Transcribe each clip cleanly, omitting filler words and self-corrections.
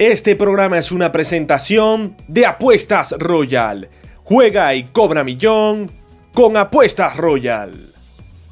Este programa es una presentación de Apuestas Royal. Juega y cobra millón con Apuestas Royal.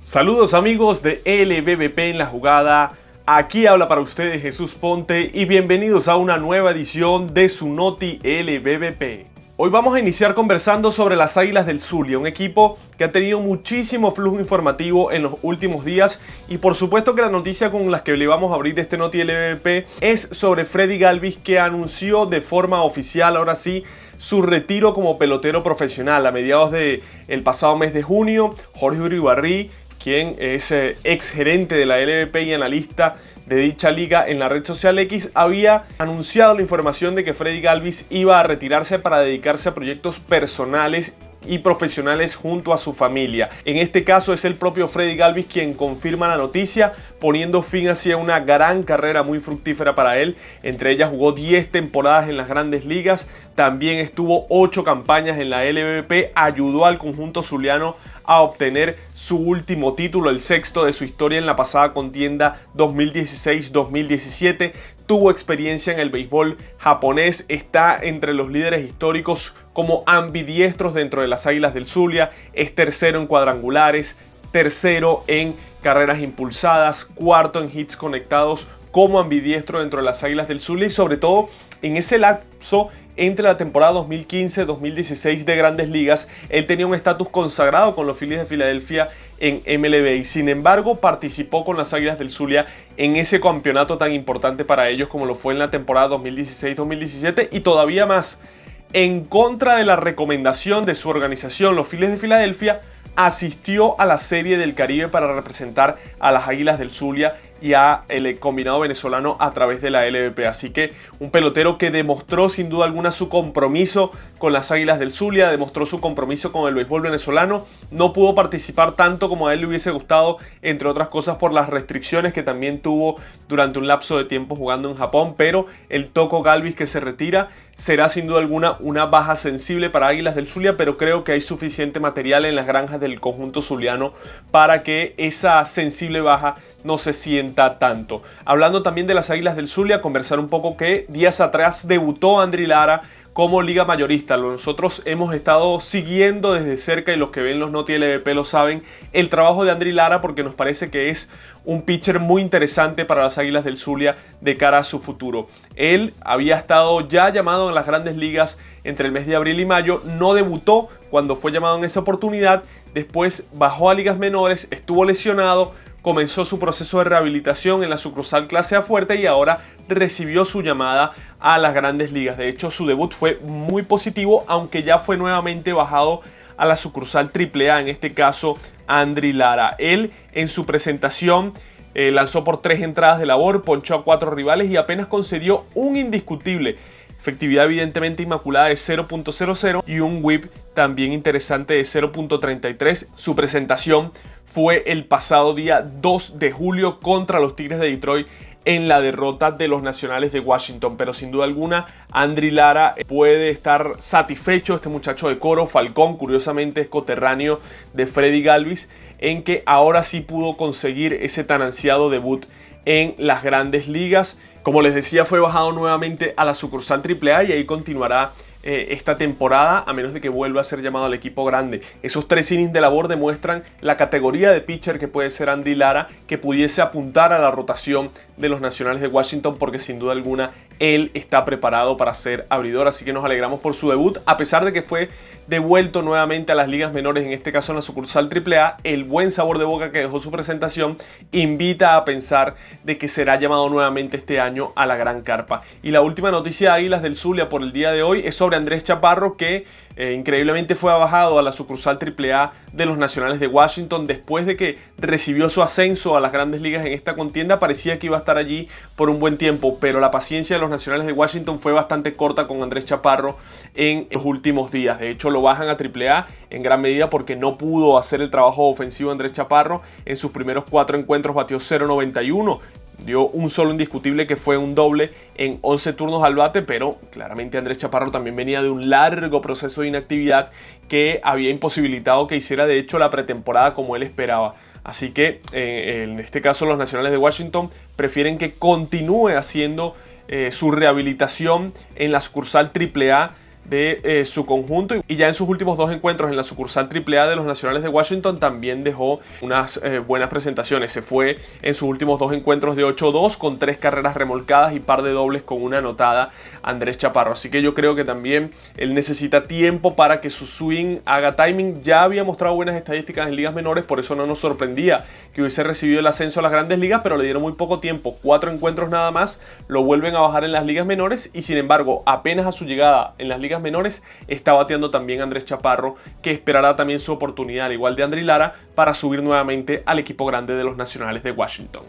Saludos amigos de LBBP en la jugada. Aquí habla para ustedes Jesús Ponte y bienvenidos a una nueva edición de su Noti LBBP. Hoy vamos a iniciar conversando sobre las Águilas del Zulia, un equipo que ha tenido muchísimo flujo informativo en los últimos días y por supuesto que la noticia con la que le vamos a abrir este Noti LBBP es sobre Freddy Galvis, que anunció de forma oficial ahora sí su retiro como pelotero profesional a mediados del pasado mes de junio. Jorge Uribarri, quien es ex gerente de la LBP y analista de dicha liga en la red social X, había anunciado la información de que Freddy Galvis iba a retirarse para dedicarse a proyectos personales y profesionales junto a su familia. En este caso es el propio Freddy Galvis quien confirma la noticia, poniendo fin hacia una gran carrera muy fructífera para él. Entre ellas jugó 10 temporadas en las grandes ligas, también estuvo 8 campañas en la LBP, ayudó al conjunto zuliano a obtener su último título, el sexto de su historia en la pasada contienda 2016-2017. Tuvo experiencia en el béisbol japonés, está entre los líderes históricos como ambidiestros dentro de las Águilas del Zulia, es tercero en cuadrangulares, tercero en carreras impulsadas, cuarto en hits conectados como ambidiestro dentro de las Águilas del Zulia y sobre todo en ese lapso entre la temporada 2015-2016 de Grandes Ligas, él tenía un estatus consagrado con los Phillies de Filadelfia en MLB y sin embargo participó con las Águilas del Zulia en ese campeonato tan importante para ellos como lo fue en la temporada 2016-2017 y todavía más. En contra de la recomendación de su organización, los Phillies de Filadelfia, asistió a la Serie del Caribe para representar a las Águilas del Zulia y a el combinado venezolano a través de la LBP. Así que un pelotero que demostró sin duda alguna su compromiso con las Águilas del Zulia, demostró su compromiso con el béisbol venezolano. No pudo participar tanto como a él le hubiese gustado, entre otras cosas por las restricciones que también tuvo durante un lapso de tiempo jugando en Japón, pero el Toco Galvis que se retira será sin duda alguna una baja sensible para Águilas del Zulia, pero creo que hay suficiente material en las granjas del conjunto zuliano para que esa sensible baja no se sienta tanto. Hablando también de las Águilas del Zulia, conversar un poco que días atrás debutó Andry Lara como liga mayorista. Nosotros hemos estado siguiendo desde cerca, y los que ven los Noti LBP lo saben, el trabajo de Andry Lara, porque nos parece que es un pitcher muy interesante para las Águilas del Zulia de cara a su futuro. Él había estado ya llamado en las grandes ligas entre el mes de abril y mayo, no debutó cuando fue llamado en esa oportunidad, después bajó a ligas menores, estuvo lesionado, comenzó su proceso de rehabilitación en la sucursal clase A fuerte y ahora recibió su llamada a las grandes ligas. De hecho, su debut fue muy positivo, aunque ya fue nuevamente bajado a la sucursal AAA, en este caso Andry Lara. Él en su presentación lanzó por 3 entradas de labor, ponchó a 4 rivales y apenas concedió un indiscutible. Efectividad evidentemente inmaculada de 0.00 y un whip también interesante de 0.33. Su presentación fue el pasado día 2 de julio contra los Tigres de Detroit en la derrota de los Nacionales de Washington, pero sin duda alguna Andry Lara puede estar satisfecho. Este muchacho de Coro Falcón, curiosamente es coterráneo de Freddy Galvis, en que ahora sí pudo conseguir ese tan ansiado debut en las grandes ligas. Como les decía, fue bajado nuevamente a la sucursal AAA y ahí continuará esta temporada, a menos de que vuelva a ser llamado al equipo grande. Esos 3 innings de labor demuestran la categoría de pitcher que puede ser Andry Lara, que pudiese apuntar a la rotación de los Nacionales de Washington, porque sin duda alguna él está preparado para ser abridor, así que nos alegramos por su debut, a pesar de que fue devuelto nuevamente a las ligas menores, en este caso en la sucursal AAA. El buen sabor de boca que dejó su presentación invita a pensar de que será llamado nuevamente este año a la gran carpa. Y la última noticia de Águilas del Zulia por el día de hoy es sobre Andrés Chaparro, que increíblemente fue bajado a la sucursal AAA de los Nacionales de Washington después de que recibió su ascenso a las grandes ligas en esta contienda. Parecía que iba a estar allí por un buen tiempo, pero la paciencia de los Nacionales de Washington fue bastante corta con Andrés Chaparro en los últimos días. De hecho, lo bajan a AAA en gran medida porque no pudo hacer el trabajo ofensivo Andrés Chaparro. En sus primeros 4 encuentros batió 0.91. Dio un solo indiscutible que fue un doble en 11 turnos al bate, pero claramente Andrés Chaparro también venía de un largo proceso de inactividad que había imposibilitado que hiciera de hecho la pretemporada como él esperaba. Así que en este caso los Nacionales de Washington prefieren que continúe haciendo su rehabilitación en la sucursal AAA de su conjunto, y ya en sus últimos 2 encuentros en la sucursal AAA de los Nacionales de Washington también dejó unas buenas presentaciones. Se fue en sus últimos 2 encuentros de 8-2 con 3 carreras remolcadas y par de dobles con una anotada Andrés Chaparro, así que yo creo que también él necesita tiempo para que su swing haga timing. Ya había mostrado buenas estadísticas en ligas menores, por eso no nos sorprendía que hubiese recibido el ascenso a las grandes ligas, pero le dieron muy poco tiempo, 4 encuentros nada más, lo vuelven a bajar en las ligas menores, y sin embargo apenas a su llegada en las ligas menores está bateando también Andrés Chaparro, que esperará también su oportunidad, al igual de Andry Lara, para subir nuevamente al equipo grande de los Nacionales de Washington.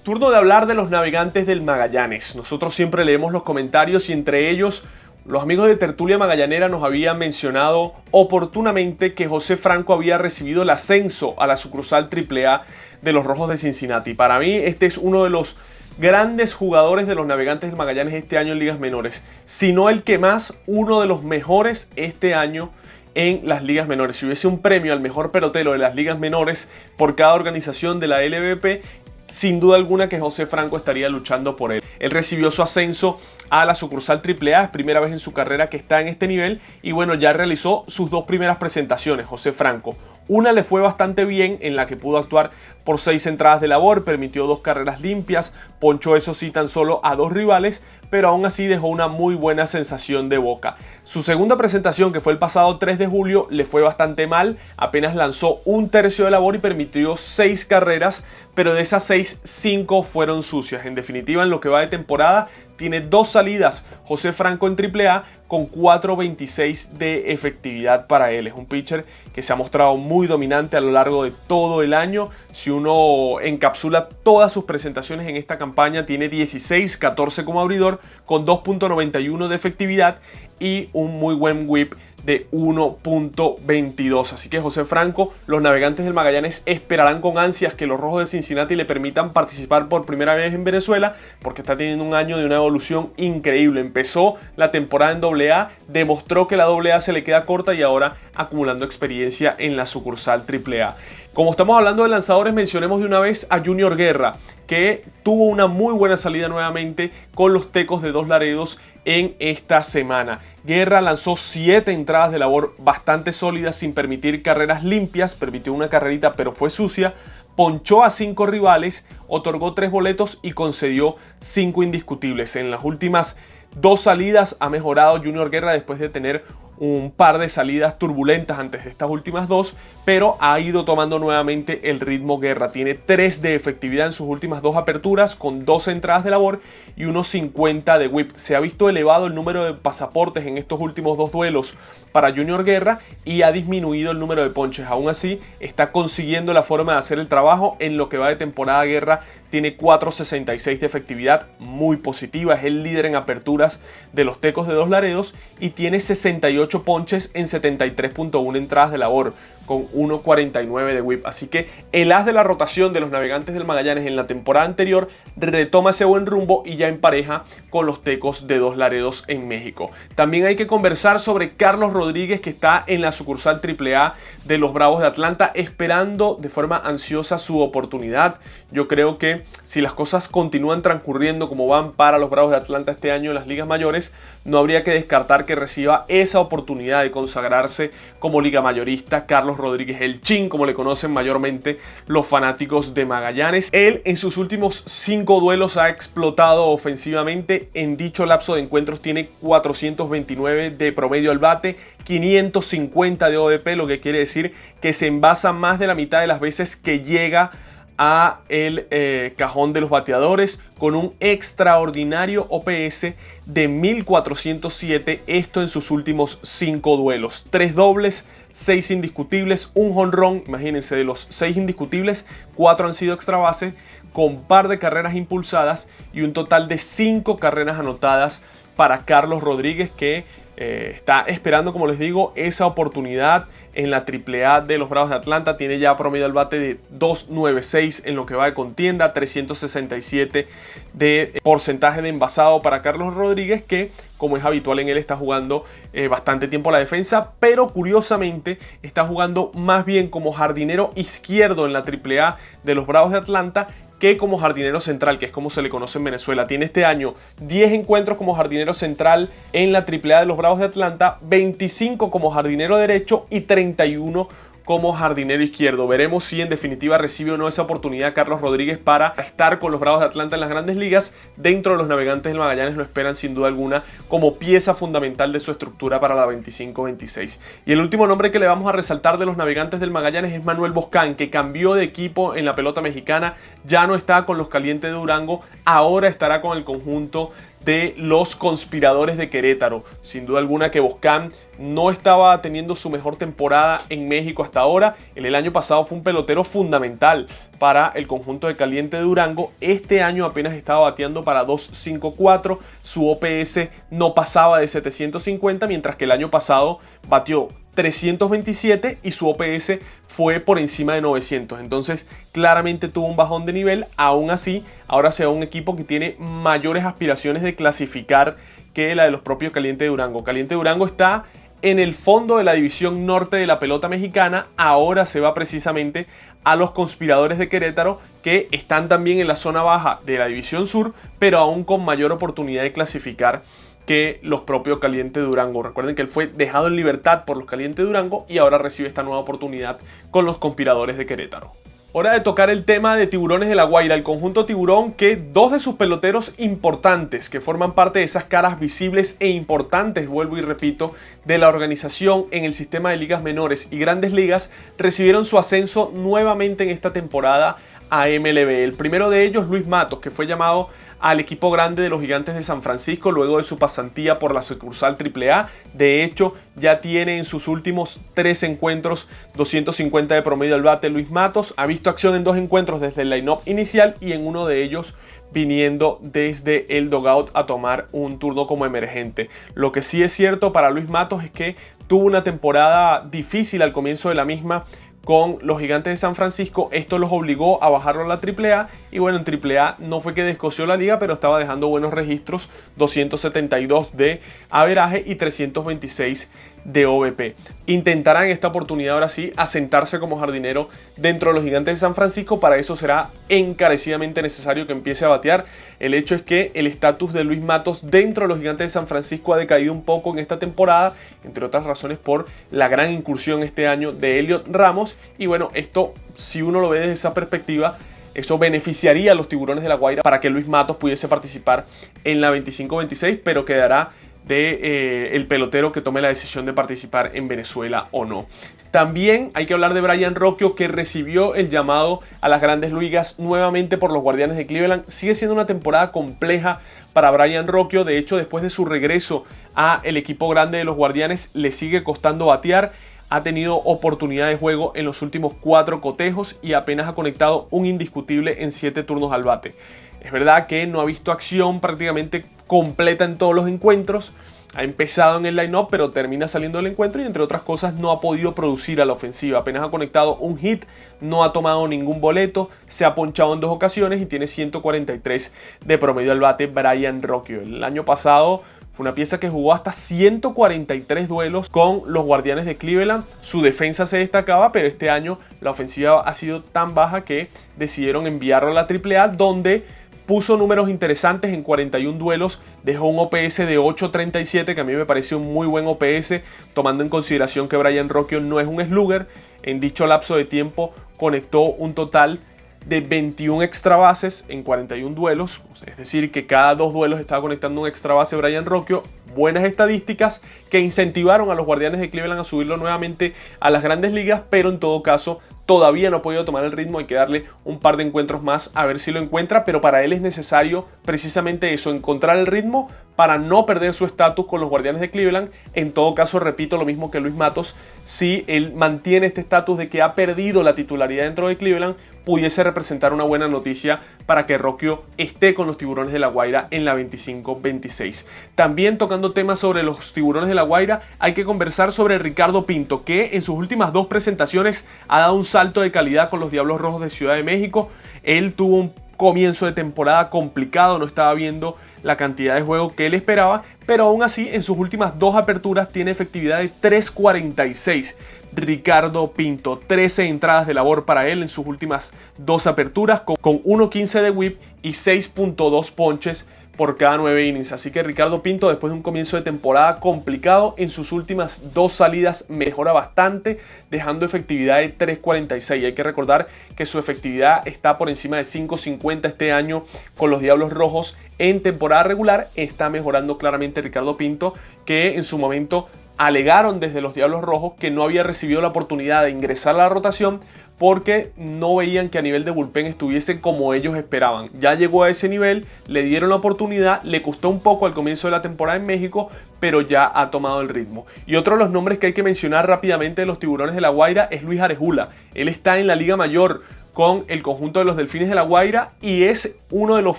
Turno de hablar de los Navegantes del Magallanes. Nosotros siempre leemos los comentarios y entre ellos los amigos de Tertulia Magallanera nos habían mencionado oportunamente que José Franco había recibido el ascenso a la sucursal AAA de los Rojos de Cincinnati. Para mí este es uno de los grandes jugadores de los Navegantes del Magallanes este año en ligas menores, si no el que más, uno de los mejores este año en las ligas menores. Si hubiese un premio al mejor pelotero de las ligas menores por cada organización de la LVP, sin duda alguna que José Franco estaría luchando por él. Él recibió su ascenso a la sucursal AAA, es primera vez en su carrera que está en este nivel, y bueno, ya realizó sus 2 primeras presentaciones José Franco. Una le fue bastante bien, en la que pudo actuar por 6 entradas de labor, permitió 2 carreras limpias, ponchó eso sí tan solo a 2 rivales, pero aún así dejó una muy buena sensación de boca. Su segunda presentación, que fue el pasado 3 de julio, le fue bastante mal, apenas lanzó 1/3 de labor y permitió 6 carreras, pero de esas 6, 5 fueron sucias. En definitiva, en lo que va de temporada, tiene 2 salidas José Franco en AAA con 4.26 de efectividad para él. Es un pitcher que se ha mostrado muy dominante a lo largo de todo el año. Si uno encapsula todas sus presentaciones en esta campaña, tiene 16-14 como abridor con 2.91 de efectividad y un muy buen whip de 1.22. Así que José Franco, los Navegantes del Magallanes esperarán con ansias que los Rojos de Cincinnati le permitan participar por primera vez en Venezuela, porque está teniendo un año de una evolución increíble. Empezó la temporada en AA, demostró que la AA se le queda corta y ahora acumulando experiencia en la sucursal AAA. Como estamos hablando de lanzadores, mencionemos de una vez a Junior Guerra, que tuvo una muy buena salida nuevamente con los Tecos de Dos Laredos en esta semana. Guerra lanzó 7 entradas de labor bastante sólidas sin permitir carreras limpias, permitió una carrerita pero fue sucia, ponchó a 5 rivales, otorgó 3 boletos y concedió 5 indiscutibles. En las últimas 2 salidas ha mejorado Junior Guerra después de tener un par de salidas turbulentas antes de estas últimas 2, pero ha ido tomando nuevamente el ritmo Guerra. Tiene 3 de efectividad en sus últimas 2 aperturas con 2 entradas de labor y unos 50 de whip. Se ha visto elevado el número de pasaportes en estos últimos 2 duelos para Junior Guerra y ha disminuido el número de ponches. Aún así está consiguiendo la forma de hacer el trabajo. En lo que va de temporada, Guerra tiene 4.66 de efectividad, muy positiva. Es el líder en aperturas de los Tecos de Dos Laredos y tiene 68 ponches en 73.1 entradas de labor con 1.49 de whip. Así que el as de la rotación de los Navegantes del Magallanes en la temporada anterior retoma ese buen rumbo y ya empareja con los Tecos de Dos Laredos en México. También hay que conversar sobre Carlos Rodríguez, que está en la sucursal AAA de los Bravos de Atlanta esperando de forma ansiosa su oportunidad. Yo creo que si las cosas continúan transcurriendo como van para los Bravos de Atlanta este año en las ligas mayores, no habría que descartar que reciba esa oportunidad de consagrarse como liga mayorista. Carlos Rodríguez, el Chin, como le conocen mayormente los fanáticos de Magallanes. Él en sus últimos 5 duelos ha explotado ofensivamente. En dicho lapso de encuentros tiene 429 de promedio al bate, 550 de OVP, lo que quiere decir que se envasa más de la mitad de las veces que llega a el cajón de los bateadores, con un extraordinario OPS de 1407, esto en sus últimos 5 duelos, 3 dobles, 6 indiscutibles, un jonrón. Imagínense, de los 6 indiscutibles, 4 han sido extra base, con par de carreras impulsadas y un total de 5 carreras anotadas para Carlos Rodríguez, que está esperando, como les digo, esa oportunidad en la AAA de los Bravos de Atlanta. Tiene ya promedio al bate de 2.96 en lo que va de contienda, 367 de porcentaje de envasado para Carlos Rodríguez, que como es habitual en él está jugando bastante tiempo a la defensa, pero curiosamente está jugando más bien como jardinero izquierdo en la AAA de los Bravos de Atlanta que como jardinero central, que es como se le conoce en Venezuela. Tiene este año 10 encuentros como jardinero central en la AAA de los Bravos de Atlanta, 25 como jardinero derecho y 31 como jardinero izquierdo. Veremos si en definitiva recibe o no esa oportunidad Carlos Rodríguez para estar con los Bravos de Atlanta en las Grandes Ligas. Dentro de los Navegantes del Magallanes lo esperan sin duda alguna como pieza fundamental de su estructura para la 25-26. Y el último nombre que le vamos a resaltar de los Navegantes del Magallanes es Manuel Boscán, que cambió de equipo en la pelota mexicana. Ya no está con los Calientes de Durango, ahora estará con el conjunto de los Conspiradores de Querétaro. Sin duda alguna que Boscán no estaba teniendo su mejor temporada en México hasta ahora. En el año pasado fue un pelotero fundamental para el conjunto de Caliente de Durango. Este año apenas estaba bateando para 2.54. Su OPS no pasaba de 750, mientras que el año pasado batió 327 y su OPS fue por encima de 900. Entonces claramente tuvo un bajón de nivel. Aún así, ahora se da un equipo que tiene mayores aspiraciones de clasificar que la de los propios Caliente de Durango. Caliente de Durango está en el fondo de la división norte de la pelota mexicana. Ahora se va precisamente a los Conspiradores de Querétaro, que están también en la zona baja de la división sur, pero aún con mayor oportunidad de clasificar que los propios Caliente Durango. Recuerden que él fue dejado en libertad por los Caliente Durango y ahora recibe esta nueva oportunidad con los Conspiradores de Querétaro. Hora de tocar el tema de Tiburones de La Guaira, el conjunto tiburón, que dos de sus peloteros importantes que forman parte de esas caras visibles e importantes, vuelvo y repito, de la organización en el sistema de ligas menores y grandes ligas, recibieron su ascenso nuevamente en esta temporada a MLB. El primero de ellos, Luis Matos, que fue llamado al equipo grande de los Gigantes de San Francisco luego de su pasantía por la sucursal AAA. De hecho, ya tiene en sus últimos 3 encuentros 250 de promedio al bate. Luis Matos ha visto acción en 2 encuentros desde el line-up inicial y en uno de ellos viniendo desde el dugout a tomar un turno como emergente. Lo que sí es cierto para Luis Matos es que tuvo una temporada difícil al comienzo de la misma con los Gigantes de San Francisco. Esto los obligó a bajarlo a la AAA y bueno, en AAA no fue que descosió la liga, pero estaba dejando buenos registros, 272 de averaje y 326 de OVP. Intentarán esta oportunidad ahora sí asentarse como jardinero dentro de los Gigantes de San Francisco. Para eso será encarecidamente necesario que empiece a batear. El hecho es que el estatus de Luis Matos dentro de los Gigantes de San Francisco ha decaído un poco en esta temporada, entre otras razones por la gran incursión este año de Elliot Ramos. Y bueno, esto, si uno lo ve desde esa perspectiva, eso beneficiaría a los Tiburones de La Guaira para que Luis Matos pudiese participar en la 25-26, pero quedará de el pelotero que tome la decisión de participar en Venezuela o no. También hay que hablar de Brayan Rocchio, que recibió el llamado a las Grandes Ligas nuevamente por los Guardianes de Cleveland. Sigue siendo una temporada compleja para Brayan Rocchio. De hecho, después de su regreso a el equipo grande de los Guardianes, le sigue costando batear. Ha tenido oportunidad de juego en los últimos 4 cotejos y apenas ha conectado un indiscutible en 7 turnos al bate. Es verdad que no ha visto acción prácticamente completa en todos los encuentros. Ha empezado en el line-up, pero termina saliendo del encuentro y entre otras cosas no ha podido producir a la ofensiva. Apenas ha conectado un hit, no ha tomado ningún boleto, se ha ponchado en 2 ocasiones y tiene 143 de promedio al bate Brayan Rocchio. El año pasado fue una pieza que jugó hasta 143 duelos con los Guardianes de Cleveland. Su defensa se destacaba, pero este año la ofensiva ha sido tan baja que decidieron enviarlo a la AAA, donde puso números interesantes en 41 duelos, dejó un OPS de 8.37, que a mí me pareció un muy buen OPS, tomando en consideración que Brayan Rocchio no es un slugger. En dicho lapso de tiempo conectó un total de 21 extra bases en 41 duelos, es decir que cada 2 duelos estaba conectando un extra base Brayan Rocchio. Buenas estadísticas que incentivaron a los Guardianes de Cleveland a subirlo nuevamente a las Grandes Ligas, pero en todo caso todavía no ha podido tomar el ritmo. Hay que darle un par de encuentros más a ver si lo encuentra, pero para él es necesario precisamente eso, encontrar el ritmo para no perder su estatus con los Guardianes de Cleveland. En todo caso, repito lo mismo que Luis Matos, si él mantiene este estatus de que ha perdido la titularidad dentro de Cleveland, pudiese representar una buena noticia para que Rocchio esté con los Tiburones de La Guaira en la 25-26. También tocando temas sobre los Tiburones de La Guaira, hay que conversar sobre Ricardo Pinto, que en sus últimas 2 presentaciones ha dado un salto de calidad con los Diablos Rojos de Ciudad de México. Él tuvo un comienzo de temporada complicado, no estaba viendo la cantidad de juego que él esperaba, pero aún así en sus últimas 2 aperturas tiene efectividad de 3.46. Ricardo Pinto. 13 entradas de labor para él en sus últimas 2 aperturas, con 1.15 de whip y 6.2 ponches por cada 9 innings. Así que Ricardo Pinto, después de un comienzo de temporada complicado, en sus últimas 2 salidas mejora bastante, dejando efectividad de 3.46. Hay que recordar que su efectividad está por encima de 5.50 este año con los Diablos Rojos en temporada regular. Está mejorando claramente Ricardo Pinto, que en su momento alegaron desde los Diablos Rojos que no había recibido la oportunidad de ingresar a la rotación porque no veían que a nivel de bullpen estuviese como ellos esperaban. Ya llegó a ese nivel, le dieron la oportunidad, le costó un poco al comienzo de la temporada en México, pero ya ha tomado el ritmo. Y otro de los nombres que hay que mencionar rápidamente de los Tiburones de La Guaira es Luis Arejula. Él está en la Liga Mayor con el conjunto de los Delfines de La Guaira y es uno de los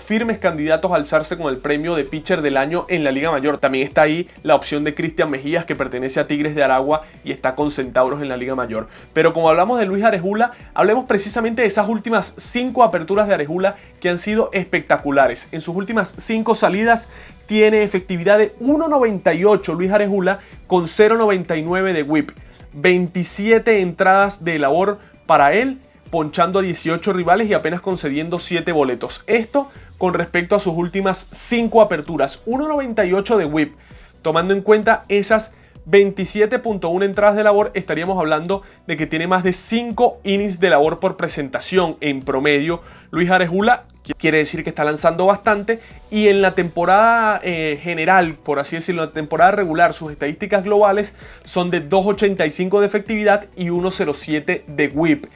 firmes candidatos a alzarse con el premio de pitcher del año en la Liga Mayor. También está ahí la opción de Cristian Mejías, que pertenece a Tigres de Aragua y está con Centauros en la Liga Mayor. Pero como hablamos de Luis Arejula, hablemos precisamente de esas últimas 5 aperturas de Arejula que han sido espectaculares. En sus últimas 5 salidas tiene efectividad de 1.98 Luis Arejula con 0.99 de whip. 27 entradas de labor para él, ponchando a 18 rivales y apenas concediendo 7 boletos. Esto con respecto a sus últimas 5 aperturas. 1.98 de whip. Tomando en cuenta esas 27.1 entradas de labor, estaríamos hablando de que tiene más de 5 innings de labor por presentación en promedio. Luis Arejula quiere decir que está lanzando bastante, y en la temporada general, por así decirlo, en la temporada regular, sus estadísticas globales son de 2.85 de efectividad y 1.07 de whip.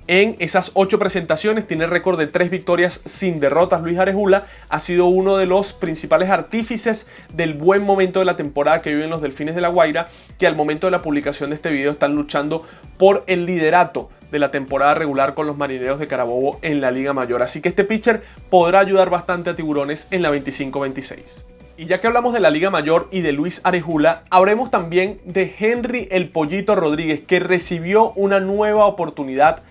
En esas 8 presentaciones tiene récord de 3 victorias sin derrotas. Luis Arejula ha sido uno de los principales artífices del buen momento de la temporada que viven los Delfines de La Guaira, que al momento de la publicación de este video están luchando por el liderato de la temporada regular con los Marineros de Carabobo en la Liga Mayor. Así que este pitcher podrá ayudar bastante a Tiburones en la 25-26. Y ya que hablamos de la Liga Mayor y de Luis Arejula, hablemos también de Henry el Pollito Rodríguez, que recibió una nueva oportunidad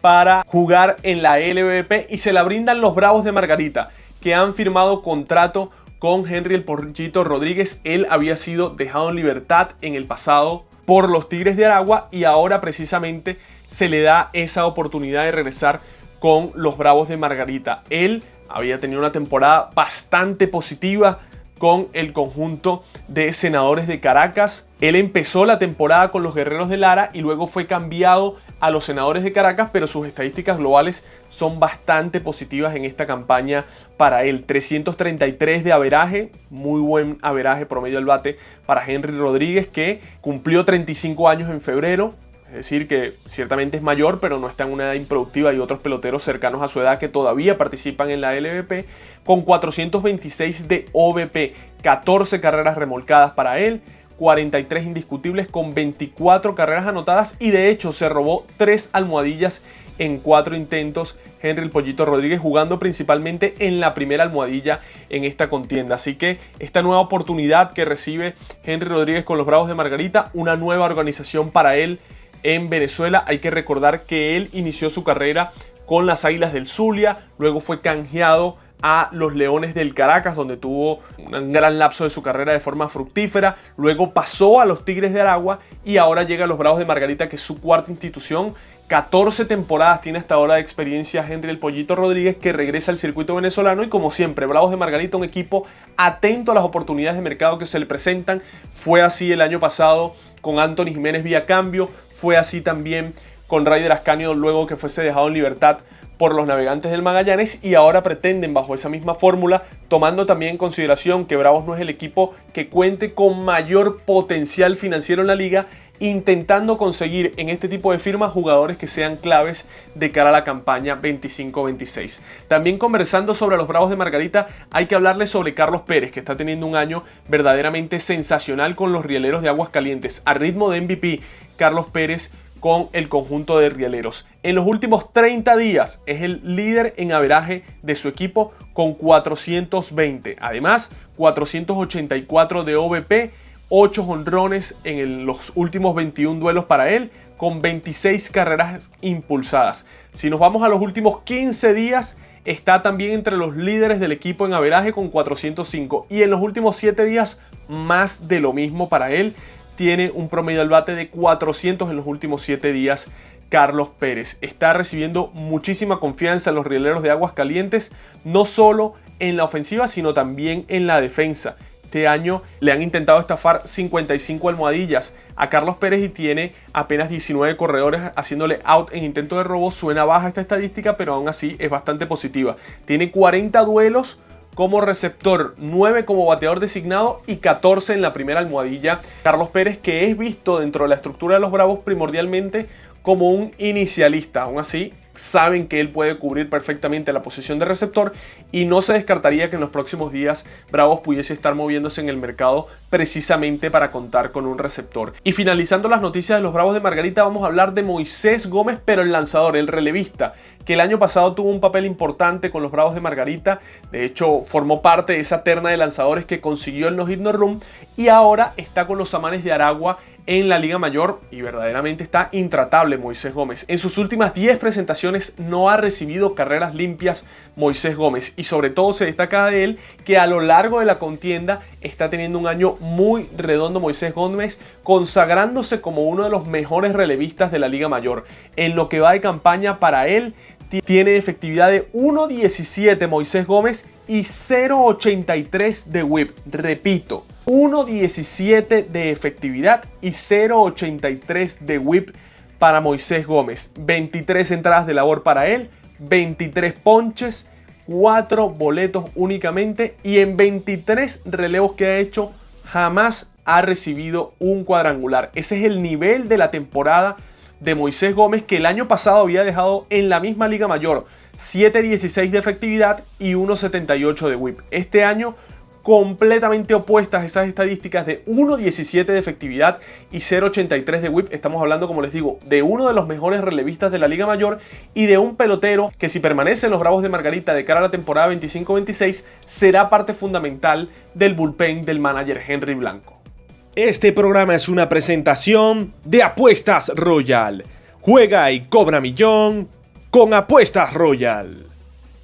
para jugar en la LVP y se la brindan los Bravos de Margarita, que han firmado contrato con Henry el Pollito Rodríguez. Él había sido dejado en libertad en el pasado por los Tigres de Aragua y ahora precisamente se le da esa oportunidad de regresar con los Bravos de Margarita. Él había tenido una temporada bastante positiva con el conjunto de Senadores de Caracas. Él empezó la temporada con los Guerreros de Lara y luego fue cambiado a los Senadores de Caracas, pero sus estadísticas globales son bastante positivas en esta campaña para él. 333 de averaje, muy buen averaje promedio al bate para Henry Rodríguez, que cumplió 35 años en febrero. Es decir, que ciertamente es mayor, pero no está en una edad improductiva. Hay otros peloteros cercanos a su edad que todavía participan en la LVP, con 426 de OVP, 14 carreras remolcadas para él, 43 indiscutibles con 24 carreras anotadas, y de hecho se robó 3 almohadillas en 4 intentos Henry el Pollito Rodríguez, jugando principalmente en la primera almohadilla en esta contienda. Así que esta nueva oportunidad que recibe Henry Rodríguez con los Bravos de Margarita, una nueva organización para él en Venezuela. Hay que recordar que él inició su carrera con las Águilas del Zulia, luego fue canjeado a los Leones del Caracas, donde tuvo un gran lapso de su carrera de forma fructífera, luego pasó a los Tigres de Aragua y ahora llega a los Bravos de Margarita, que es su cuarta institución. 14 temporadas tiene hasta ahora de experiencia Henry el Pollito Rodríguez, que regresa al circuito venezolano, y como siempre, Bravos de Margarita, un equipo atento a las oportunidades de mercado que se le presentan. Fue así el año pasado con Anthony Jiménez vía cambio, fue así también con Ryder Ascanio luego que fuese dejado en libertad por los Navegantes del Magallanes, y ahora pretenden bajo esa misma fórmula, tomando también en consideración que Bravos no es el equipo que cuente con mayor potencial financiero en la liga, intentando conseguir en este tipo de firmas jugadores que sean claves de cara a la campaña 25-26. También conversando sobre los Bravos de Margarita, hay que hablarles sobre Carlos Pérez, que está teniendo un año verdaderamente sensacional con los Rieleros de Aguascalientes. A ritmo de MVP, Carlos Pérez con el conjunto de Rieleros. En los últimos 30 días es el líder en averaje de su equipo con 420. Además, 484 de OVP, 8 jonrones en los últimos 21 duelos para él, con 26 carreras impulsadas. Si nos vamos a los últimos 15 días, está también entre los líderes del equipo en averaje con 405. Y en los últimos 7 días, más de lo mismo para él, tiene un promedio al bate de 400 en los últimos 7 días. Carlos Pérez está recibiendo muchísima confianza en los rieleros de Aguascalientes, no solo en la ofensiva, sino también en la defensa. Este año le han intentado estafar 55 almohadillas a Carlos Pérez y tiene apenas 19 corredores haciéndole out en intento de robo. Suena baja esta estadística, pero aún así es bastante positiva. Tiene 40 duelos como receptor, 9 como bateador designado y 14 en la primera almohadilla. Carlos Pérez, que es visto dentro de la estructura de los Bravos primordialmente como un inicialista. Aún así, saben que él puede cubrir perfectamente la posición de receptor y no se descartaría que en los próximos días Bravos pudiese estar moviéndose en el mercado precisamente para contar con un receptor. Y finalizando las noticias de los Bravos de Margarita, vamos a hablar de Moisés Gómez, pero el lanzador, el relevista, que el año pasado tuvo un papel importante con los Bravos de Margarita. De hecho, formó parte de esa terna de lanzadores que consiguió el no-hit no-run y ahora está con los Amanes de Aragua en la Liga Mayor y verdaderamente está intratable Moisés Gómez. En sus últimas 10 presentaciones no ha recibido carreras limpias Moisés Gómez y sobre todo se destaca de él que a lo largo de la contienda está teniendo un año muy redondo Moisés Gómez, consagrándose como uno de los mejores relevistas de la Liga Mayor. En lo que va de campaña para él, tiene efectividad de 1.17 Moisés Gómez y 0.83 de whip. Repito, 1.17 de efectividad y 0.83 de whip para Moisés Gómez. 23 entradas de labor para él, 23 ponches, 4 boletos únicamente y en 23 relevos que ha hecho jamás ha recibido un cuadrangular. Ese es el nivel de la temporada de Moisés Gómez, que el año pasado había dejado en la misma Liga Mayor 7.16 de efectividad y 1.78 de whip. Este año completamente opuestas esas estadísticas de 1.17 de efectividad y 0.83 de whip. Estamos hablando, como les digo, de uno de los mejores relevistas de la Liga Mayor y de un pelotero que, si permanece en los Bravos de Margarita de cara a la temporada 25-26, será parte fundamental del bullpen del manager Henry Blanco. Este programa es una presentación de Apuestas Royal. Juega y cobra millón con Apuestas Royal.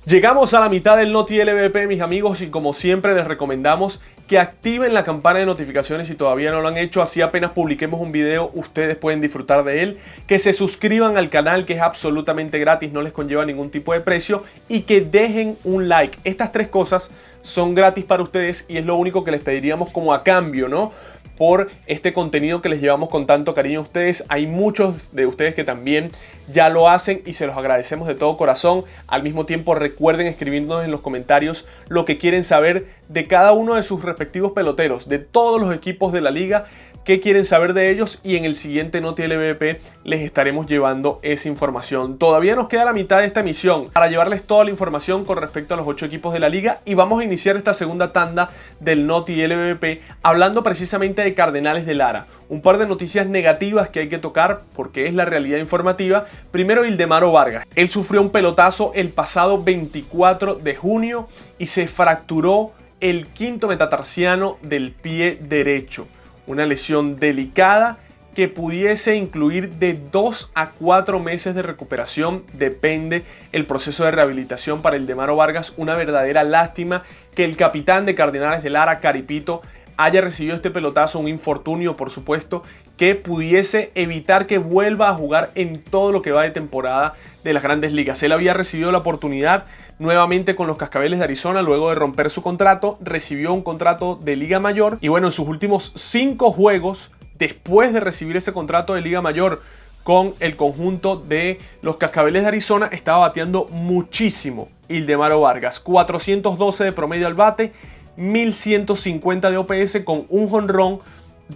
Llegamos a la mitad del Noti LVP, mis amigos, y como siempre les recomendamos que activen la campana de notificaciones si todavía no lo han hecho. Así apenas publiquemos un video, ustedes pueden disfrutar de él. Que se suscriban al canal, que es absolutamente gratis, no les conlleva ningún tipo de precio. Y que dejen un like. Estas 3 cosas son gratis para ustedes y es lo único que les pediríamos como a cambio, ¿no? Por este contenido que les llevamos con tanto cariño a ustedes. Hay muchos de ustedes que también ya lo hacen y se los agradecemos de todo corazón. Al mismo tiempo, recuerden escribirnos en los comentarios lo que quieren saber de cada uno de sus respectivos peloteros, de todos los equipos de la liga, qué quieren saber de ellos, y en el siguiente Noti LVP les estaremos llevando esa información. Todavía nos queda la mitad de esta emisión para llevarles toda la información con respecto a los 8 equipos de la liga, y vamos a iniciar esta segunda tanda del Noti LVP hablando precisamente de Cardenales de Lara. Un par de noticias negativas que hay que tocar porque es la realidad informativa. Primero, Ildemaro Vargas. Él sufrió un pelotazo el pasado 24 de junio y se fracturó el quinto metatarsiano del pie derecho. Una lesión delicada que pudiese incluir de 2 a 4 meses de recuperación. Depende el proceso de rehabilitación para Ildemaro Vargas. Una verdadera lástima que el capitán de Cardenales de Lara, Caripito, haya recibido este pelotazo, un infortunio por supuesto, que pudiese evitar que vuelva a jugar en todo lo que va de temporada de las Grandes Ligas. Él había recibido la oportunidad nuevamente con los Cascabeles de Arizona luego de romper su contrato, recibió un contrato de Liga Mayor y bueno, en sus últimos 5 juegos, después de recibir ese contrato de Liga Mayor con el conjunto de los Cascabeles de Arizona, estaba bateando muchísimo Ildemaro Vargas. 412 de promedio al bate, 1150 de OPS con un jonrón,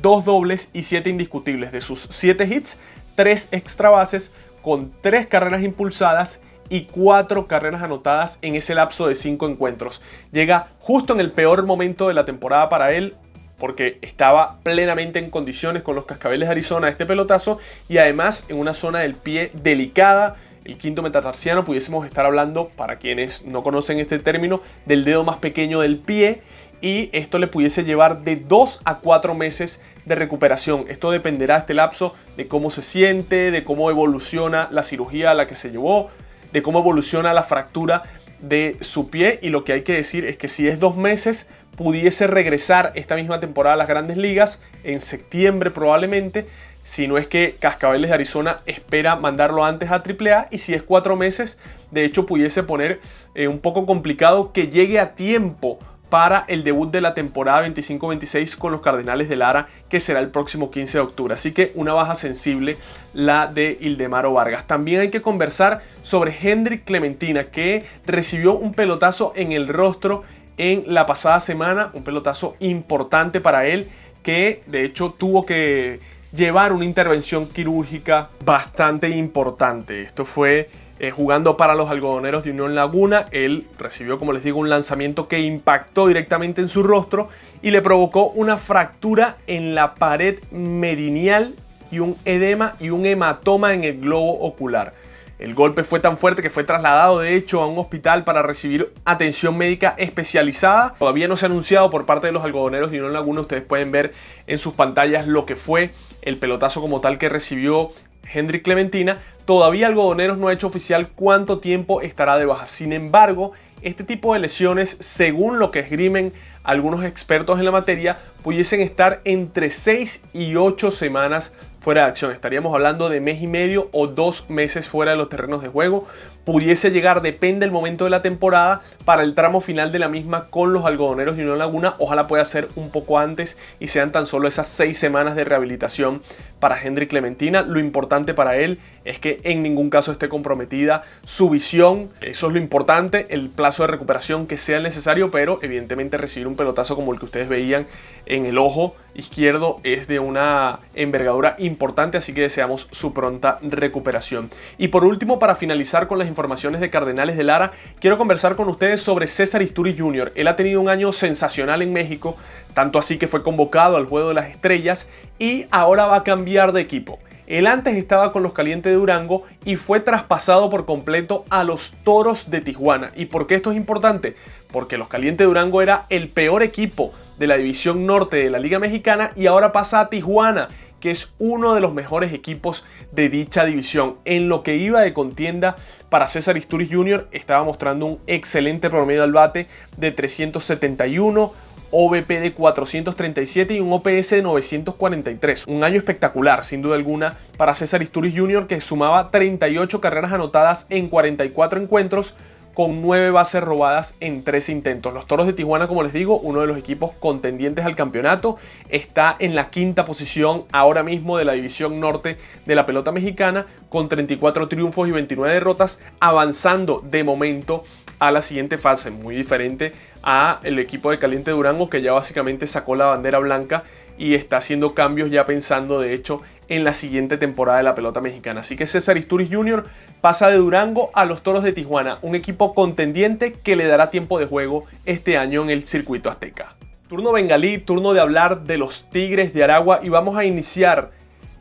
2 dobles y 7 indiscutibles. De sus 7 hits, 3 extra bases con 3 carreras impulsadas y 4 carreras anotadas en ese lapso de 5 encuentros. Llega justo en el peor momento de la temporada para él, porque estaba plenamente en condiciones con los Cascabeles de Arizona este pelotazo, y además en una zona del pie delicada, el quinto metatarsiano. Pudiésemos estar hablando, para quienes no conocen este término, del dedo más pequeño del pie, y esto le pudiese llevar de 2 a 4 meses de recuperación. Esto dependerá, este lapso, de cómo se siente, de cómo evoluciona la cirugía a la que se llevó, de cómo evoluciona la fractura de su pie, y lo que hay que decir es que si es 2 meses, pudiese regresar esta misma temporada a las Grandes Ligas en septiembre probablemente, si no es que Cascabeles de Arizona espera mandarlo antes a AAA, y si es 4 meses, de hecho pudiese poner un poco complicado que llegue a tiempo para el debut de la temporada 25-26 con los Cardenales de Lara, que será el próximo 15 de octubre. Así que una baja sensible la de Ildemaro Vargas. También hay que conversar sobre Hendrik Clementina, que recibió un pelotazo en el rostro en la pasada semana, un pelotazo importante para él, que de hecho tuvo que llevar una intervención quirúrgica bastante importante. Esto fue jugando para los Algodoneros de Unión Laguna. Él recibió, como les digo, un lanzamiento que impactó directamente en su rostro y le provocó una fractura en la pared medianial y un edema y un hematoma en el globo ocular. El golpe fue tan fuerte que fue trasladado de hecho a un hospital para recibir atención médica especializada. Todavía no se ha anunciado por parte de los Algodoneros de Unión Laguna. Ustedes pueden ver en sus pantallas lo que fue el pelotazo como tal que recibió Hendrik Clementina. Todavía Algodoneros no ha hecho oficial cuánto tiempo estará de baja. Sin embargo, este tipo de lesiones, según lo que esgrimen algunos expertos en la materia, pudiesen estar entre 6 y 8 semanas fuera de acción. Estaríamos hablando de mes y medio o 2 meses fuera de los terrenos de juego. Pudiese llegar, depende del momento de la temporada, para el tramo final de la misma con los Algodoneros de Unión Laguna. Ojalá pueda ser un poco antes y sean tan solo esas 6 semanas de rehabilitación para Hendrik Clementina. Lo importante para él es que en ningún caso esté comprometida su visión. Eso es lo importante, el plazo de recuperación que sea necesario, pero evidentemente recibir un pelotazo como el que ustedes veían en el ojo izquierdo es de una envergadura importante, así que deseamos su pronta recuperación. Y por último, para finalizar con las informaciones de Cardenales de Lara, quiero conversar con ustedes sobre César Isturiz Jr. Él ha tenido un año sensacional en México, tanto así que fue convocado al Juego de las Estrellas y ahora va a cambiar de equipo. Él antes estaba con los Calientes de Durango y fue traspasado por completo a los Toros de Tijuana. ¿Y por qué esto es importante? Porque los Calientes de Durango era el peor equipo de la División Norte de la Liga Mexicana y ahora pasa a Tijuana, que es uno de los mejores equipos de dicha división. En lo que iba de contienda para César Isturiz Jr. estaba mostrando un excelente promedio al bate de 371, OVP de 437 y un OPS de 943. Un año espectacular, sin duda alguna, para César Isturiz Jr., que sumaba 38 carreras anotadas en 44 encuentros, con 9 bases robadas en 3 intentos. Los Toros de Tijuana, como les digo, uno de los equipos contendientes al campeonato, está en la 5ª posición ahora mismo de la División Norte de la pelota mexicana, con 34 triunfos y 29 derrotas, avanzando de momento a la siguiente fase, muy diferente a el equipo de Caliente Durango, que ya básicamente sacó la bandera blanca y está haciendo cambios ya pensando de hecho en la siguiente temporada de la pelota mexicana. Así que César Isturiz Jr. pasa de Durango a los Toros de Tijuana, un equipo contendiente que le dará tiempo de juego este año en el circuito azteca. Turno bengalí, turno de hablar de los Tigres de Aragua, y vamos a iniciar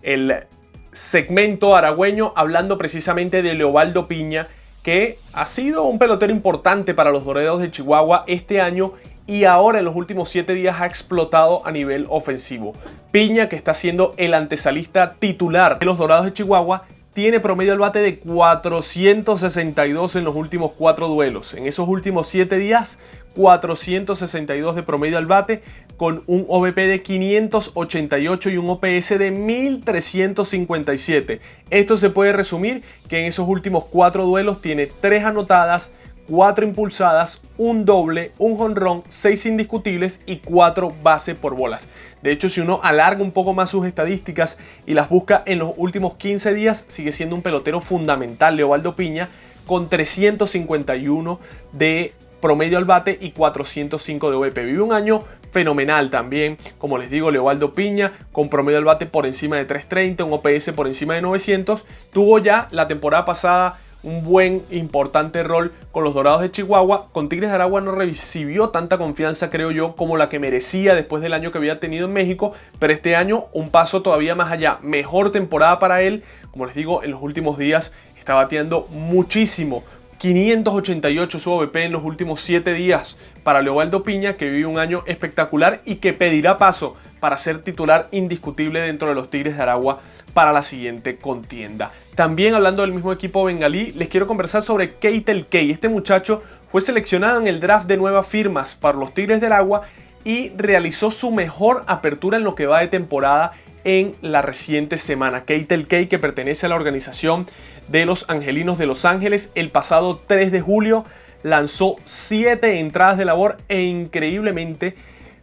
el segmento aragüeño hablando precisamente de Leobaldo Piña, que ha sido un pelotero importante para los Dorados de Chihuahua este año y ahora en los últimos 7 días ha explotado a nivel ofensivo. Piña, que está siendo el antesalista titular de los Dorados de Chihuahua, tiene promedio al bate de 462 en los últimos 4 duelos. En esos últimos 7 días, 462 de promedio al bate, con un OVP de 588 y un OPS de 1357. Esto se puede resumir que en esos últimos 4 duelos tiene 3 anotadas, 4 impulsadas, un doble, un jonrón, 6 indiscutibles y 4 bases por bolas. De hecho, si uno alarga un poco más sus estadísticas y las busca en los últimos 15 días, sigue siendo un pelotero fundamental Leobaldo Piña, con 351 de promedio al bate y 405 de OVP. Vive un año fenomenal también, como les digo, Leobaldo Piña, con promedio al bate por encima de 330, un OPS por encima de 900. Tuvo ya la temporada pasada un buen, importante rol con los Dorados de Chihuahua. Con Tigres de Aragua no recibió tanta confianza, creo yo, como la que merecía después del año que había tenido en México, pero este año un paso todavía más allá. Mejor temporada para él. Como les digo, en los últimos días está bateando muchísimo. 588 su OVP en los últimos 7 días para Leobaldo Piña, que vive un año espectacular y que pedirá paso para ser titular indiscutible dentro de los Tigres de Aragua para la siguiente contienda. También hablando del mismo equipo bengalí, les quiero conversar sobre Ketel Key. Este muchacho fue seleccionado en el draft de nuevas firmas para los Tigres del Agua y realizó su mejor apertura en lo que va de temporada en la reciente semana. Ketel Key, que pertenece a la organización de los Angelinos de Los Ángeles, el pasado 3 de julio lanzó 7 entradas de labor e increíblemente,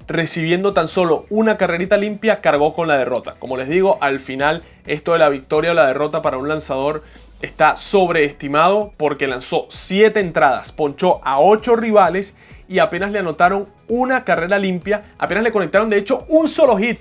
recibiendo tan solo una carrerita limpia, cargó con la derrota. Como les digo, al final esto de la victoria o la derrota para un lanzador está sobreestimado porque lanzó 7 entradas, ponchó a 8 rivales y apenas le anotaron una carrera limpia, apenas le conectaron de hecho un solo hit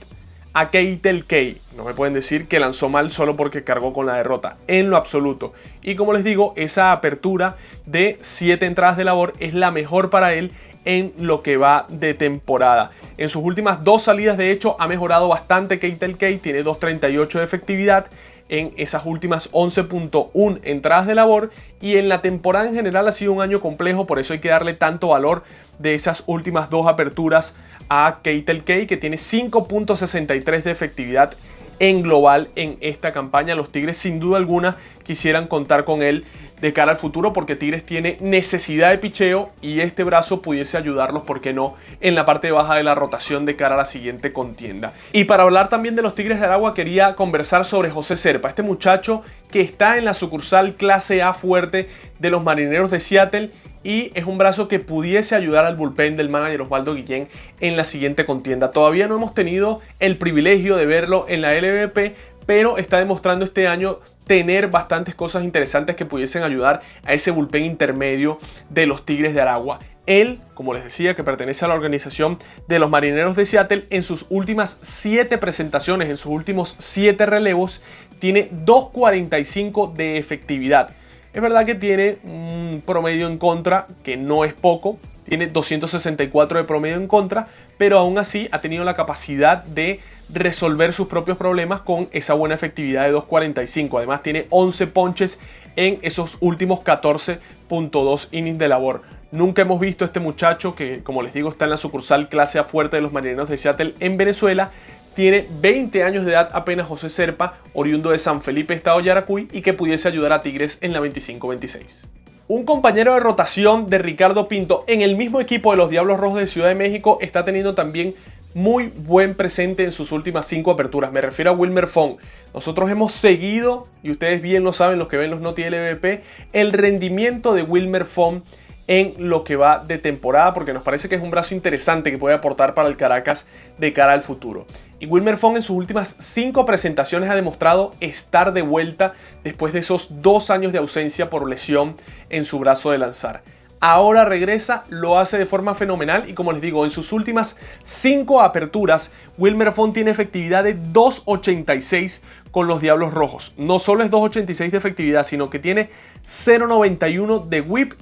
a Ketel Key. No me pueden decir que lanzó mal solo porque cargó con la derrota, en lo absoluto. Y como les digo, esa apertura de 7 entradas de labor es la mejor para él en lo que va de temporada. En sus últimas 2 salidas, de hecho, ha mejorado bastante Ketel Key, tiene 2.38 de efectividad en esas últimas 11.1 entradas de labor, y en la temporada en general ha sido un año complejo, por eso hay que darle tanto valor de esas últimas 2 aperturas a Ketel Key, que tiene 5.63 de efectividad en global en esta campaña. Los Tigres sin duda alguna quisieran contar con él de cara al futuro, porque Tigres tiene necesidad de picheo y este brazo pudiese ayudarlos, ¿por qué no?, en la parte baja de la rotación de cara a la siguiente contienda. Y para hablar también de los Tigres del Agua, quería conversar sobre José Zerpa, este muchacho que está en la sucursal clase A fuerte de los Marineros de Seattle, y es un brazo que pudiese ayudar al bullpen del manager Osvaldo Guillén en la siguiente contienda. Todavía no hemos tenido el privilegio de verlo en la LVP, pero está demostrando este año tener bastantes cosas interesantes que pudiesen ayudar a ese bullpen intermedio de los Tigres de Aragua. Él, como les decía, que pertenece a la organización de los Marineros de Seattle, en sus últimas 7 presentaciones, en sus últimos 7 relevos, tiene 2.45 de efectividad. Es verdad que tiene un promedio en contra que no es poco, tiene 264 de promedio en contra, pero aún así ha tenido la capacidad de resolver sus propios problemas con esa buena efectividad de 2.45. Además tiene 11 ponches en esos últimos 14.2 innings de labor. Nunca hemos visto a este muchacho que, como les digo, está en la sucursal clase A fuerte de los Marineros de Seattle en Venezuela. Tiene 20 años de edad apenas José Zerpa, oriundo de San Felipe, estado Yaracuy, y que pudiese ayudar a Tigres en la 25-26. Un compañero de rotación de Ricardo Pinto en el mismo equipo de los Diablos Rojos de Ciudad de México está teniendo también muy buen presente en sus últimas 5 aperturas. Me refiero a Wilmer Fong. Nosotros hemos seguido, y ustedes bien lo saben, los que ven los Noti LVP, el rendimiento de Wilmer Fong en lo que va de temporada, porque nos parece que es un brazo interesante que puede aportar para el Caracas de cara al futuro. Y Wilmer Fong en sus últimas 5 presentaciones ha demostrado estar de vuelta después de esos 2 años de ausencia por lesión en su brazo de lanzar. Ahora regresa, lo hace de forma fenomenal y, como les digo, en sus últimas 5 aperturas, Wilmer Fong tiene efectividad de 2.86 con los Diablos Rojos. No solo es 2.86 de efectividad, sino que tiene 0.91 de whip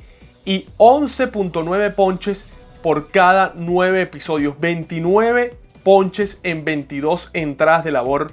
y 11.9 ponches por cada 9 episodios. 29 ponches en 22 entradas de labor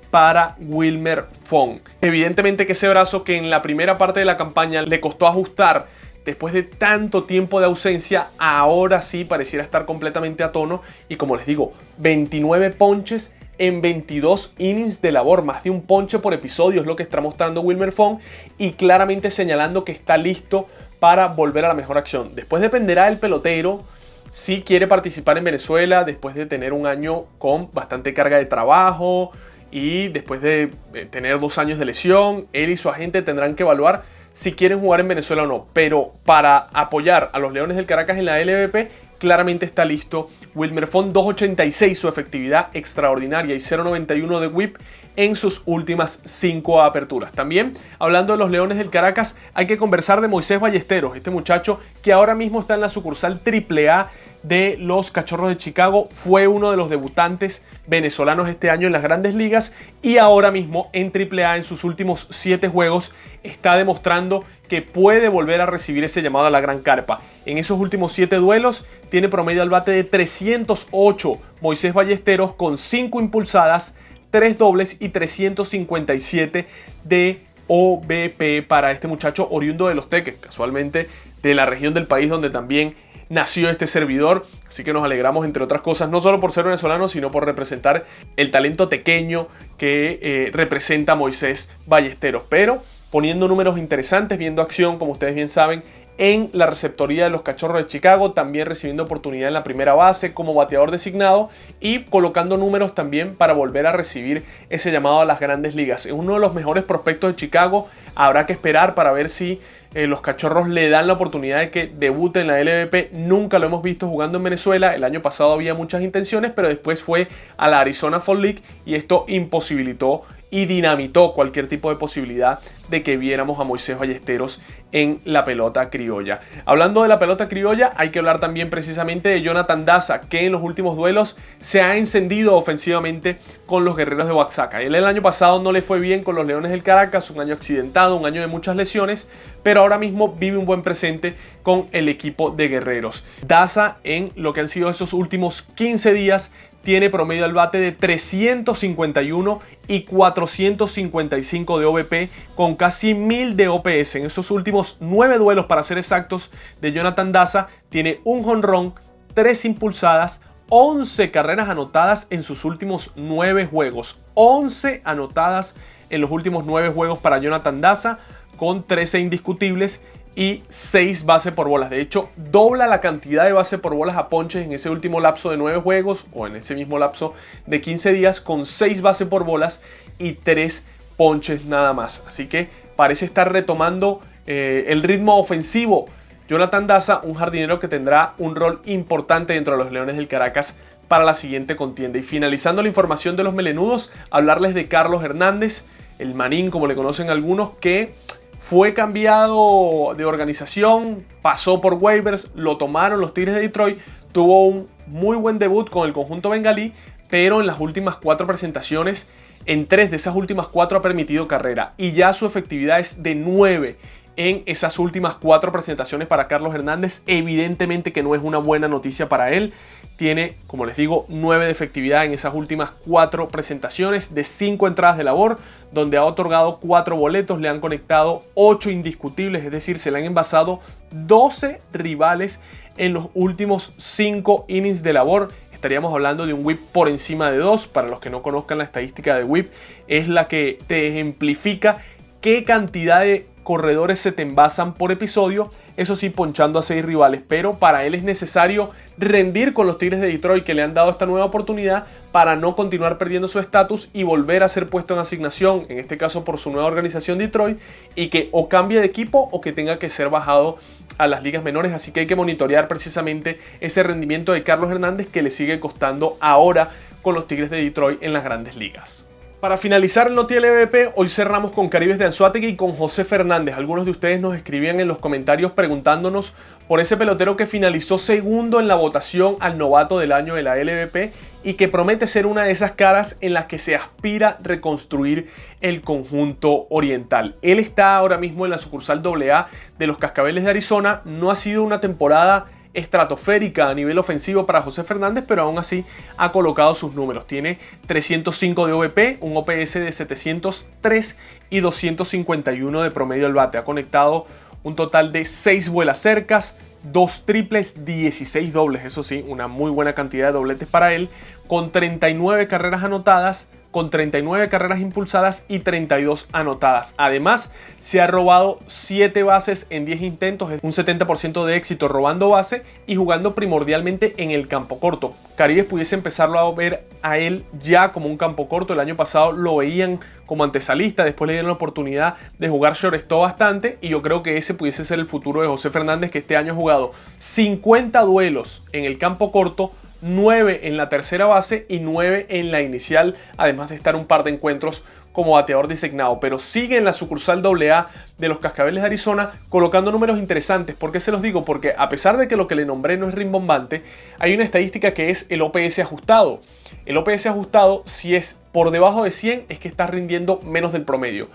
para Wilmer Fong. Evidentemente que ese brazo, que en la primera parte de la campaña le costó ajustar después de tanto tiempo de ausencia, ahora sí pareciera estar completamente a tono. Y como les digo, 29 ponches en 22 innings de labor, más de un ponche por episodio es lo que está mostrando Wilmer Fong, y claramente señalando que está listo para volver a la mejor acción. Después dependerá del pelotero si quiere participar en Venezuela después de tener un año con bastante carga de trabajo y después de tener 2 años de lesión. Él y su agente tendrán que evaluar si quieren jugar en Venezuela o no, pero para apoyar a los Leones del Caracas en la LVP claramente está listo Wilmer Fong. 2.86 su efectividad extraordinaria y 0.91 de whip en sus últimas 5 aperturas. También, hablando de los Leones del Caracas, hay que conversar de Moisés Ballesteros, este muchacho que ahora mismo está en la sucursal AAA de los Cachorros de Chicago. Fue uno de los debutantes venezolanos este año en las Grandes Ligas y ahora mismo en AAA, en sus últimos 7 juegos, está demostrando que puede volver a recibir ese llamado a la gran carpa. En esos últimos 7 duelos tiene promedio al bate de 308 Moisés Ballesteros, con 5 impulsadas, 3 dobles y 357 de OBP para este muchacho oriundo de Los Teques, casualmente de la región del país donde también nació este servidor, así que nos alegramos, entre otras cosas, no solo por ser venezolano, sino por representar el talento tequeño que representa Moisés Ballesteros. Pero poniendo números interesantes, viendo acción, como ustedes bien saben, en la receptoría de los Cachorros de Chicago, también recibiendo oportunidad en la primera base como bateador designado y colocando números también para volver a recibir ese llamado a las grandes ligas. Es uno de los mejores prospectos de Chicago. Habrá que esperar para ver si los Cachorros le dan la oportunidad de que debute en la LVP. Nunca lo hemos visto jugando en Venezuela. El año pasado había muchas intenciones, pero después fue a la Arizona Fall League y esto imposibilitó y dinamitó cualquier tipo de posibilidad de que viéramos a Moisés Ballesteros en la pelota criolla. Hablando de la pelota criolla, hay que hablar también precisamente de Jonathan Daza, que en los últimos duelos se ha encendido ofensivamente con los Guerreros de Oaxaca. Él el año pasado no le fue bien con los Leones del Caracas, un año accidentado, un año de muchas lesiones, pero ahora mismo vive un buen presente con el equipo de Guerreros. Daza, en lo que han sido esos últimos 15 días, tiene promedio al bate de 351 y 455 de OBP con casi 1000 de OPS. En esos últimos 9 duelos, para ser exactos, de Jonathan Daza, tiene un jonrón, 3 impulsadas, 11 carreras anotadas en sus últimos 9 juegos. 11 anotadas en los últimos 9 juegos para Jonathan Daza, con 13 indiscutibles y 6 bases por bolas. De hecho, dobla la cantidad de bases por bolas a ponches en ese último lapso de 9 juegos o en ese mismo lapso de 15 días, con 6 bases por bolas y 3 ponches nada más. Así que parece estar retomando el ritmo ofensivo Jonathan Daza, un jardinero que tendrá un rol importante dentro de los Leones del Caracas para la siguiente contienda. Y finalizando la información de los melenudos, hablarles de Carlos Hernández, el Manín como le conocen algunos, que fue cambiado de organización, pasó por waivers, lo tomaron los Tigres de Detroit, tuvo un muy buen debut con el conjunto bengalí, pero en las últimas 4 presentaciones, en 3 de esas últimas 4 ha permitido carrera y ya su efectividad es de 9 en esas últimas 4 presentaciones para Carlos Hernández. Evidentemente que no es una buena noticia para él. Tiene, como les digo, 9 de efectividad en esas últimas 4 presentaciones de 5 entradas de labor, donde ha otorgado 4 boletos, le han conectado 8 indiscutibles, es decir, se le han envasado 12 rivales en los últimos 5 innings de labor. Estaríamos hablando de un whip por encima de 2. Para los que no conozcan la estadística de whip, es la que te ejemplifica qué cantidad de corredores se te envasan por episodio, eso sí, ponchando a 6 rivales, pero para él es necesario rendir con los Tigres de Detroit, que le han dado esta nueva oportunidad para no continuar perdiendo su estatus y volver a ser puesto en asignación, en este caso por su nueva organización Detroit, y que o cambie de equipo o que tenga que ser bajado a las ligas menores. Así que hay que monitorear precisamente ese rendimiento de Carlos Hernández, que le sigue costando ahora con los Tigres de Detroit en las grandes ligas. Para finalizar el Noti LVP, hoy cerramos con Caribes de Anzoátegui y con José Fernández. Algunos de ustedes nos escribían en los comentarios preguntándonos por ese pelotero que finalizó segundo en la votación al novato del año de la LVP y que promete ser una de esas caras en las que se aspira reconstruir el conjunto oriental. Él está ahora mismo en la sucursal AA de los Cascabeles de Arizona. No ha sido una temporada estratosférica a nivel ofensivo para José Fernández, pero aún así ha colocado sus números. Tiene 305 de OVP, un OPS de 703 y 251 de promedio al bate. Ha conectado un total de 6 vuelas cercas, 2 triples, 16 dobles. Eso sí, una muy buena cantidad de dobletes para él, con 39 carreras anotadas, con 39 carreras impulsadas y 32 anotadas. Además, se ha robado 7 bases en 10 intentos, un 70% de éxito robando base y jugando primordialmente en el campo corto. Caribes pudiese empezarlo a ver a él ya como un campo corto. El año pasado lo veían como antesalista, después le dieron la oportunidad de jugar shortstop bastante y yo creo que ese pudiese ser el futuro de José Fernández, que este año ha jugado 50 duelos en el campo corto, 9 en la tercera base y 9 en la inicial, además de estar un par de encuentros como bateador designado, pero sigue en la sucursal AA de los Cascabeles de Arizona colocando números interesantes. ¿Por qué se los digo? Porque a pesar de que lo que le nombré no es rimbombante, hay una estadística que es el OPS ajustado. El OPS ajustado, si es por debajo de 100, es que estás rindiendo menos del promedio.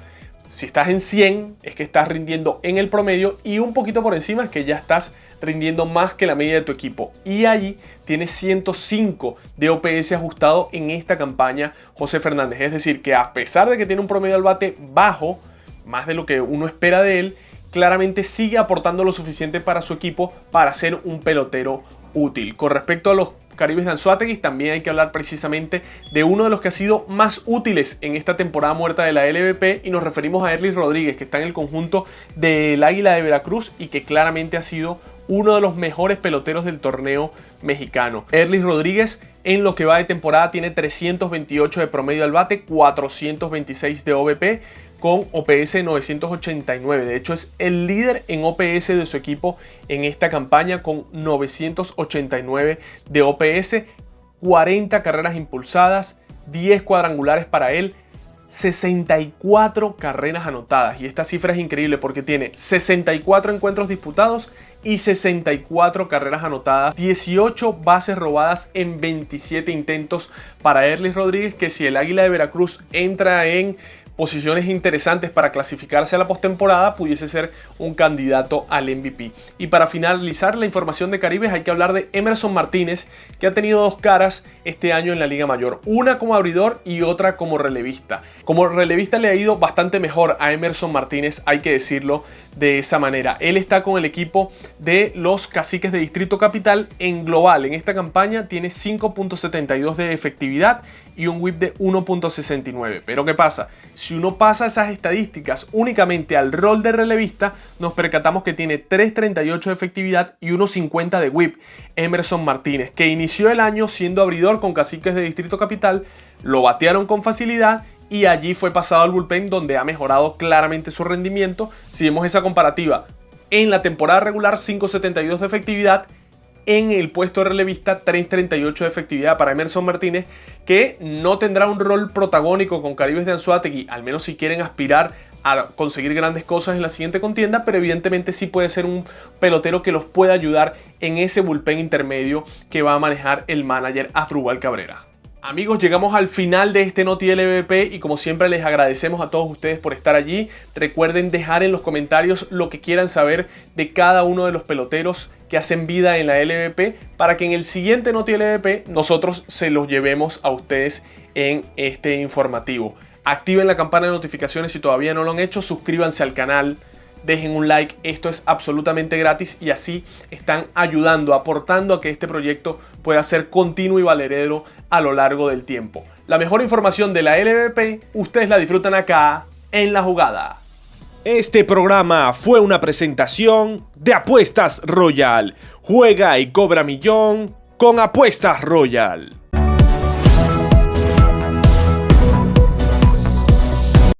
Si estás en 100, es que estás rindiendo en el promedio, y un poquito por encima es que ya estás rindiendo más que la media de tu equipo. Y allí tiene 105 de OPS ajustado en esta campaña José Fernández. Es decir, que a pesar de que tiene un promedio al bate bajo, más de lo que uno espera de él, claramente sigue aportando lo suficiente para su equipo para ser un pelotero útil. Con respecto a los Caribes de Anzoátegui, también hay que hablar precisamente de uno de los que ha sido más útiles en esta temporada muerta de la LVP, y nos referimos a Erlis Rodríguez, que está en el conjunto del Águila de Veracruz y que claramente ha sido uno de los mejores peloteros del torneo mexicano. Erlis Rodríguez, en lo que va de temporada, tiene 328 de promedio al bate, 426 de OBP, con OPS 989. De hecho, es el líder en OPS de su equipo en esta campaña, con 989 de OPS, 40 carreras impulsadas, 10 cuadrangulares para él, 64 carreras anotadas. Y esta cifra es increíble porque tiene 64 encuentros disputados y 64 carreras anotadas, 18 bases robadas en 27 intentos para Erlis Rodríguez, que si el Águila de Veracruz entra en posiciones interesantes para clasificarse a la postemporada, pudiese ser un candidato al MVP. Y para finalizar la información de Caribes, hay que hablar de Emerson Martínez, que ha tenido dos caras este año en la Liga Mayor, una como abridor y otra como relevista. Como relevista le ha ido bastante mejor a Emerson Martínez, hay que decirlo de esa manera. Él está con el equipo de los Caciques de Distrito Capital. En global, en esta campaña tiene 5.72 de efectividad y un whip de 1.69. Pero ¿qué pasa? Si uno pasa esas estadísticas únicamente al rol de relevista, nos percatamos que tiene 3.38 de efectividad y 1.50 de whip. Emerson Martínez, que inició el año siendo abridor con Caciques de Distrito Capital, lo batearon con facilidad y allí fue pasado al bullpen, donde ha mejorado claramente su rendimiento. Si vemos esa comparativa, en la temporada regular 5.72 de efectividad, en el puesto de relevista 3.38 de efectividad para Emerson Martínez, que no tendrá un rol protagónico con Caribes de Anzoátegui, al menos si quieren aspirar a conseguir grandes cosas en la siguiente contienda, pero evidentemente sí puede ser un pelotero que los pueda ayudar en ese bullpen intermedio que va a manejar el manager Asdrúbal Cabrera. Amigos, llegamos al final de este Noti LVP y como siempre les agradecemos a todos ustedes por estar allí. Recuerden dejar en los comentarios lo que quieran saber de cada uno de los peloteros que hacen vida en la LVP, para que en el siguiente Noti LVP nosotros se los llevemos a ustedes en este informativo. Activen la campana de notificaciones si todavía no lo han hecho, suscríbanse al canal, dejen un like, esto es absolutamente gratis y así están ayudando, aportando a que este proyecto pueda ser continuo y valedero a lo largo del tiempo. La mejor información de la LVP, ustedes la disfrutan acá en La Jugada. Este programa fue una presentación de Apuestas Royal. Juega y cobra millón con Apuestas Royal.